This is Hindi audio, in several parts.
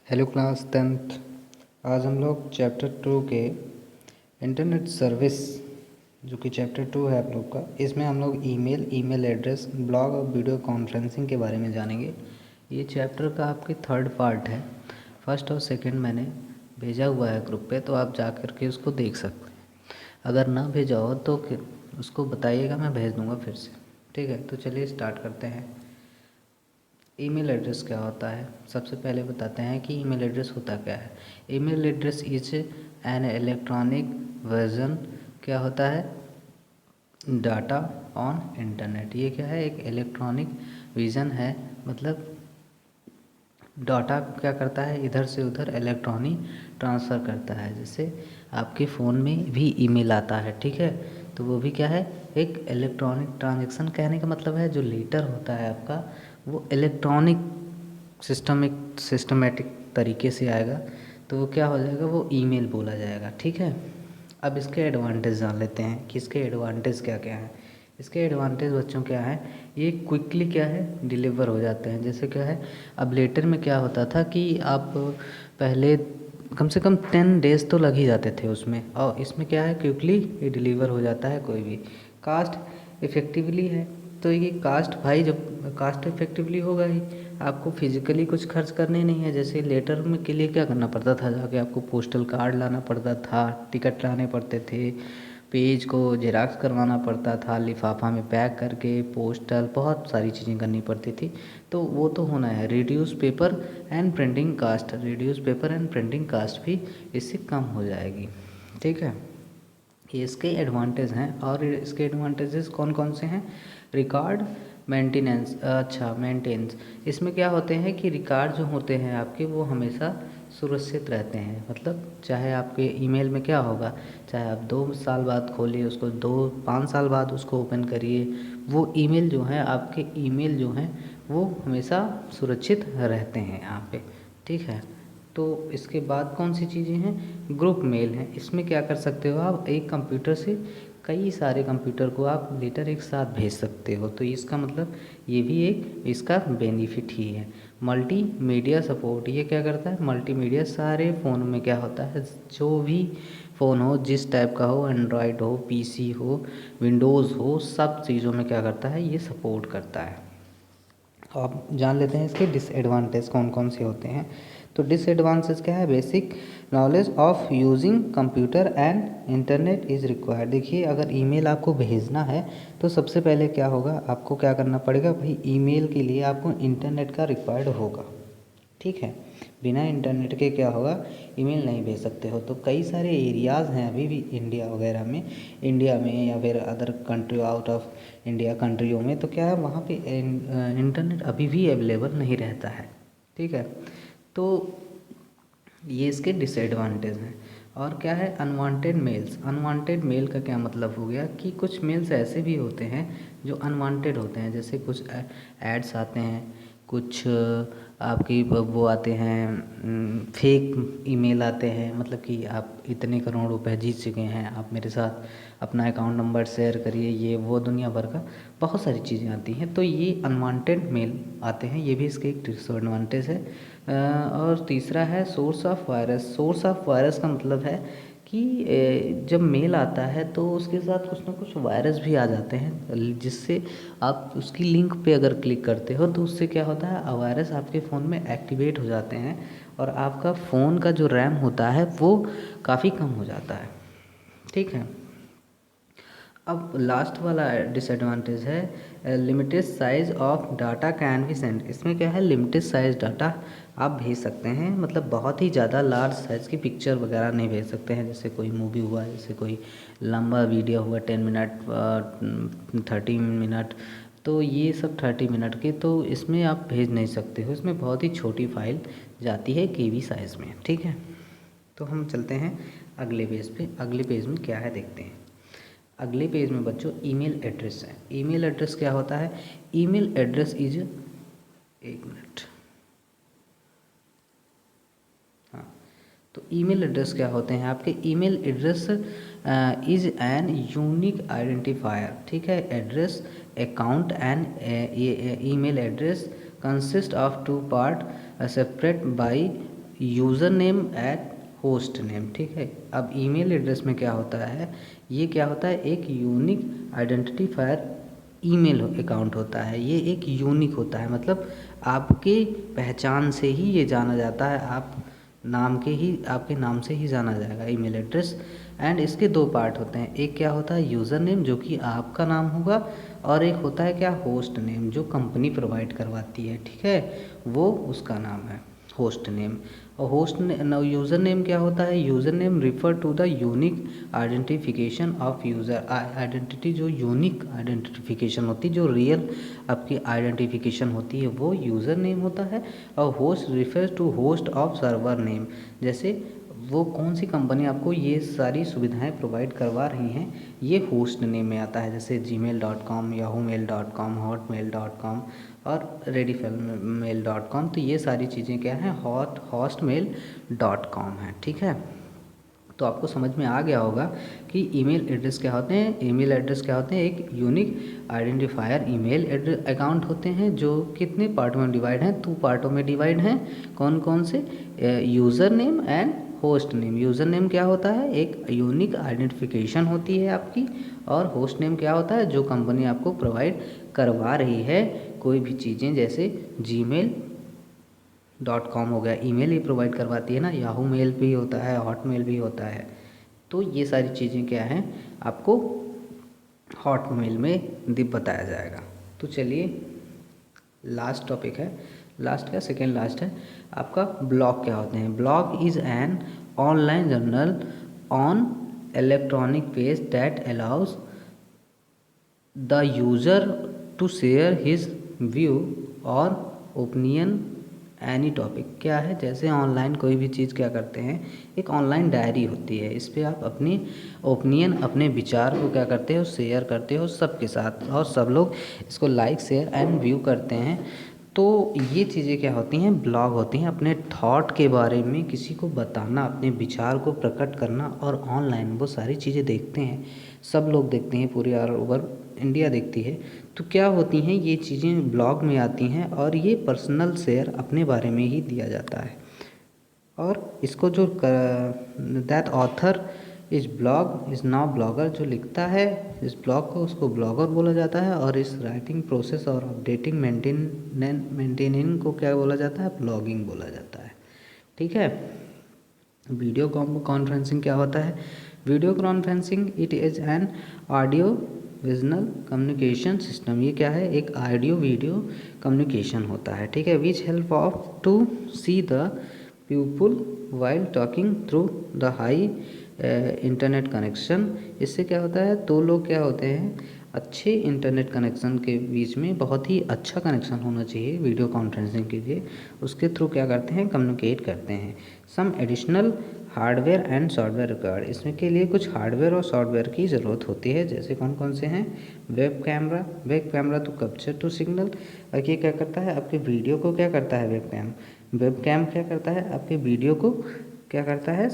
Hello class 10th। आज हम लोग चैप्टर 2 के इंटरनेट सर्विस जो कि चैप्टर 2 है आप लोग का, इसमें हम लोग ईमेल एड्रेस, ब्लॉग और वीडियो कॉन्फ्रेंसिंग के बारे में जानेंगे। ये चैप्टर का आपके थर्ड पार्ट है। फर्स्ट और सेकंड मैंने भेजा हुआ है ग्रुप पे, तो आप जा कर के उसको देख सकते हैं। अगर ना भेजा हो तो उसको बताइएगा, मैं भेज दूँगा फिर से। ठीक है, तो चलिए स्टार्ट करते हैं। ईमेल एड्रेस क्या होता है, सबसे पहले बताते हैं कि ईमेल एड्रेस होता क्या है। Email address is an electronic version, क्या होता है, डाटा ऑन इंटरनेट। ये क्या है, एक इलेक्ट्रॉनिक विज़न है, मतलब डाटा क्या करता है, इधर से उधर इलेक्ट्रॉनिक ट्रांसफ़र करता है। जैसे आपके फ़ोन में भी ईमेल आता है, ठीक है, तो वो भी क्या है, एक इलेक्ट्रॉनिक ट्रांजैक्शन। कहने का मतलब है जो लेटर होता है आपका, वो इलेक्ट्रॉनिक सिस्टमेटिक तरीके से आएगा, तो वो क्या हो जाएगा, वो ईमेल बोला जाएगा। ठीक है, अब इसके एडवांटेज जान लेते हैं कि इसके एडवांटेज क्या क्या हैं। इसके एडवांटेज बच्चों क्या है, ये क्विकली क्या है, डिलीवर हो जाते हैं। जैसे क्या है, अब लेटर में क्या होता था कि आप पहले कम से कम 10 डेज़ तो लग ही जाते थे उसमें, और इसमें क्या है, क्विकली ये डिलीवर हो जाता है कोई भी। कास्ट इफ़ेक्टिवली है, तो ये कास्ट भाई जब कास्ट इफ़ेक्टिवली होगा ही, आपको फिजिकली कुछ खर्च करने नहीं है। जैसे लेटर में के लिए क्या करना पड़ता था, जाके आपको पोस्टल कार्ड लाना पड़ता था, टिकट लाने पड़ते थे, पेज को जेरॉक्स करवाना पड़ता था, लिफाफा में पैक करके, पोस्टल, बहुत सारी चीज़ें करनी पड़ती थी। तो वो तो होना है। Reduce paper and printing cost, reduce paper and printing cost भी इससे कम हो जाएगी। ठीक है, ये इसके एडवांटेज हैं। और इसके एडवांटेजेस कौन कौन से हैं, रिकॉर्ड मेंटेनेंस, अच्छा मेंटेन्स, इसमें क्या होते हैं कि रिकॉर्ड जो होते हैं आपके, वो हमेशा सुरक्षित रहते हैं। मतलब चाहे आपके ईमेल में क्या होगा, चाहे आप 2 साल बाद खोलिए उसको, 5 साल बाद उसको ओपन करिए, वो ईमेल जो है, आपके ईमेल जो हैं, वो हमेशा सुरक्षित रहते हैं यहाँ पे। ठीक है, तो इसके बाद कौन सी चीज़ें हैं, ग्रुप मेल है। इसमें क्या कर सकते हो आप, एक कंप्यूटर से कई सारे कंप्यूटर को आप लेटर एक साथ भेज सकते हो। तो इसका मतलब ये भी एक इसका बेनिफिट ही है। मल्टी मीडिया सपोर्ट, ये क्या करता है, मल्टीमीडिया सारे फ़ोन में क्या होता है, जो भी फ़ोन हो, जिस टाइप का हो, एंड्रॉयड हो, पीसी हो, विंडोज़ हो, सब चीज़ों में क्या करता है, ये सपोर्ट करता है। आप जान लेते हैं इसके डिसएडवांटेज कौन कौन से होते हैं। तो डिसएडवांटेज क्या है, basic knowledge of using computer and internet is required. देखिए, अगर ईमेल आपको भेजना है तो सबसे पहले क्या होगा, आपको क्या करना पड़ेगा भाई, ईमेल के लिए आपको इंटरनेट का रिक्वायर्ड होगा। ठीक है, बिना इंटरनेट के क्या होगा, ईमेल नहीं भेज सकते हो। तो कई सारे एरियाज़ हैं अभी भी इंडिया वगैरह में, इंडिया में या फिर other country, out of India कंट्रियों में, तो क्या है, वहाँ पे इंटरनेट अभी भी अवेलेबल नहीं रहता है। ठीक है, तो ये इसके डिसएडवांटेज हैं। और क्या है, अनवांटेड मेल्स। अनवांटेड मेल का क्या मतलब हो गया कि कुछ मेल्स ऐसे भी होते हैं जो अनवांटेड होते हैं। जैसे कुछ एड्स आते हैं, कुछ आपकी वो आते हैं, फेक ईमेल आते हैं, मतलब कि आप इतने करोड़ रुपए जीत चुके हैं, आप मेरे साथ अपना अकाउंट नंबर शेयर करिए, ये वो दुनिया भर का बहुत सारी चीज़ें आती हैं। तो ये अनवांटेड मेल आते हैं, ये भी इसके एक डिसएडवांटेज है। और तीसरा है source of virus. Source of virus का मतलब है कि जब मेल आता है तो उसके साथ कुछ ना कुछ वायरस भी आ जाते हैं, जिससे आप उसकी लिंक पे अगर क्लिक करते हो तो उससे क्या होता है, वायरस आपके फ़ोन में एक्टिवेट हो जाते हैं, और आपका फ़ोन का जो रैम होता है वो काफ़ी कम हो जाता है। ठीक है, अब लास्ट वाला डिसएडवांटेज है limited size of data can be send. इसमें क्या है, लिमिटेड साइज़ डाटा आप भेज सकते हैं, मतलब बहुत ही ज़्यादा लार्ज साइज़ की पिक्चर वगैरह नहीं भेज सकते हैं। जैसे कोई मूवी हुआ, जैसे कोई लंबा वीडियो हुआ 10 मिनट 30 मिनट, तो ये सब 30 मिनट के तो इसमें आप भेज नहीं सकते हो। इसमें बहुत ही छोटी फाइल जाती है केबी साइज़ में। ठीक है, तो हम चलते हैं अगले पेज पे। अगले पेज में क्या है देखते हैं। अगले पेज में बच्चों ईमेल एड्रेस है। ईमेल एड्रेस क्या होता है, ईमेल एड्रेस इज, एक मिनट, हाँ, तो ईमेल एड्रेस क्या होते हैं आपके, email address is an unique identifier. ठीक है, address account and email address consist of 2 part separate by user name at host name, ठीक है। अब ईमेल एड्रेस में क्या होता है, ये क्या होता है, एक यूनिक आइडेंटिफायर ईमेल अकाउंट होता है। ये एक यूनिक होता है, मतलब आपके पहचान से ही ये जाना जाता है, आप नाम के ही, आपके नाम से ही जाना जाएगा ईमेल एड्रेस। एंड इसके दो पार्ट होते हैं, एक क्या होता है यूज़र नेम जो कि आपका नाम होगा, और एक होता है क्या होस्ट नेम जो कंपनी प्रोवाइड करवाती है, ठीक है, वो उसका नाम है होस्ट नेम। और होस्ट यूज़र नेम क्या होता है, user name refer to the unique identification of user. Identity जो यूनिक आइडेंटिफिकेशन होती है, जो रियल आपकी आइडेंटिफिकेशन होती है, वो यूज़र नेम होता है। और host refers to host of server name, जैसे वो कौन सी कंपनी आपको ये सारी सुविधाएं प्रोवाइड करवा रही हैं, ये होस्ट नेम में आता है, जैसे gmail.com, yahoomail.com, hotmail.com और readymail.com। तो ये सारी चीज़ें क्या हैं, hostmail.com है, ठीक है। तो आपको समझ में आ गया होगा कि ईमेल एड्रेस क्या होते हैं। ईमेल एड्रेस क्या होते हैं, एक यूनिक आइडेंटिफायर ईमेल अकाउंट होते हैं, जो कितने पार्ट में डिवाइड हैं, 2 पार्टों में डिवाइड हैं। कौन कौन से, user name and host name. User name क्या होता है, एक यूनिक आइडेंटिफिकेशन होती है आपकी, और होस्ट नेम क्या होता है, जो कंपनी आपको प्रोवाइड करवा रही है कोई भी चीज़ें, जैसे gmail.com हो गया, ईमेल ही प्रोवाइड करवाती है ना, याहू मेल भी होता है, हॉटमेल भी होता है। तो ये सारी चीज़ें क्या हैं, आपको हॉटमेल में बताया जाएगा। तो चलिए लास्ट टॉपिक है, लास्ट का सेकेंड लास्ट है आपका, ब्लॉग क्या होते हैं। Blog is an online journal on electronic page that allows the user to share his view और ओपिनियन एनी टॉपिक। क्या है, जैसे ऑनलाइन कोई भी चीज़ क्या करते हैं, एक ऑनलाइन डायरी होती है, इस पर आप अपनी ओपिनियन, अपने विचार को क्या करते हो, शेयर करते हो सबके साथ, और सब लोग इसको लाइक, शेयर एंड व्यू करते हैं। तो ये चीज़ें क्या होती हैं, ब्लॉग होती हैं। अपने थॉट के बारे में किसी को बताना, अपने विचार को प्रकट करना, और ऑनलाइन वो सारी चीज़ें देखते हैं, सब लोग देखते हैं, पूरी ऑल ओवर इंडिया देखती है। तो क्या होती हैं ये चीज़ें, ब्लॉग में आती हैं, और ये पर्सनल शेयर अपने बारे में ही दिया जाता है। और इसको जो दैट ऑथर इस ब्लॉग इज़ नाउ ब्लॉगर, जो लिखता है इस ब्लॉग को, उसको ब्लॉगर बोला जाता है। और इस राइटिंग प्रोसेस और अपडेटिंग मेंटेनिंग को क्या बोला जाता है, ब्लॉगिंग बोला जाता है, ठीक है। वीडियो कॉन्फ्रेंसिंग क्या होता है, video conferencing it is an audio visual communication system. ये क्या है, एक ऑडियो वीडियो कम्युनिकेशन होता है, ठीक है। Which help of to see the people while talking through the high internet connection. इससे क्या होता है, दो लोग क्या होते हैं, अच्छे इंटरनेट कनेक्शन के बीच में बहुत ही अच्छा कनेक्शन होना चाहिए वीडियो कॉन्फ्रेंसिंग के लिए, उसके थ्रू क्या करते हैं, कम्युनिकेट करते हैं। Some additional hardware and software required, इसमें के लिए कुछ हार्डवेयर और सॉफ्टवेयर की ज़रूरत होती है, जैसे कौन कौन से हैं, वेब कैमरा तो कैप्चर टू सिग्नल, और ये क्या करता है, आपके वीडियो को क्या करता है, वेब कैम क्या करता है, आपके वीडियो को क्या करता है,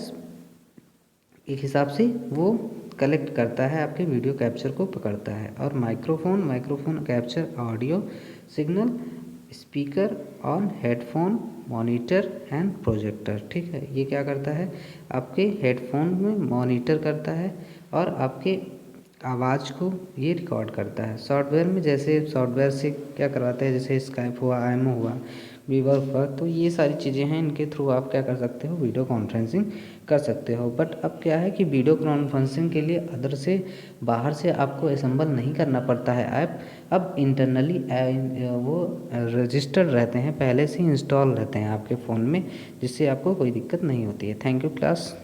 एक हिसाब से वो कलेक्ट करता है, आपके वीडियो कैप्चर को पकड़ता है। और microphone capture audio signal, speaker on headphone, monitor and projector, ठीक है। ये क्या करता है, आपके हेडफोन में मॉनिटर करता है, और आपके आवाज़ को ये रिकॉर्ड करता है। सॉफ्टवेयर में, जैसे सॉफ्टवेयर से क्या करवाते हैं, जैसे स्काइप हुआ, आईएमओ हुआ, वीवर हुआ, तो ये सारी चीज़ें हैं, इनके थ्रू आप क्या कर सकते हो, वीडियो कॉन्फ्रेंसिंग कर सकते हो। बट अब क्या है कि वीडियो कॉन्फ्रेंसिंग के लिए अदर से, बाहर से आपको असेंबल नहीं करना पड़ता है ऐप। अब इंटरनली वो रजिस्टर्ड रहते हैं, पहले से इंस्टॉल रहते हैं आपके फ़ोन में, जिससे आपको कोई दिक्कत नहीं होती है। Thank you class.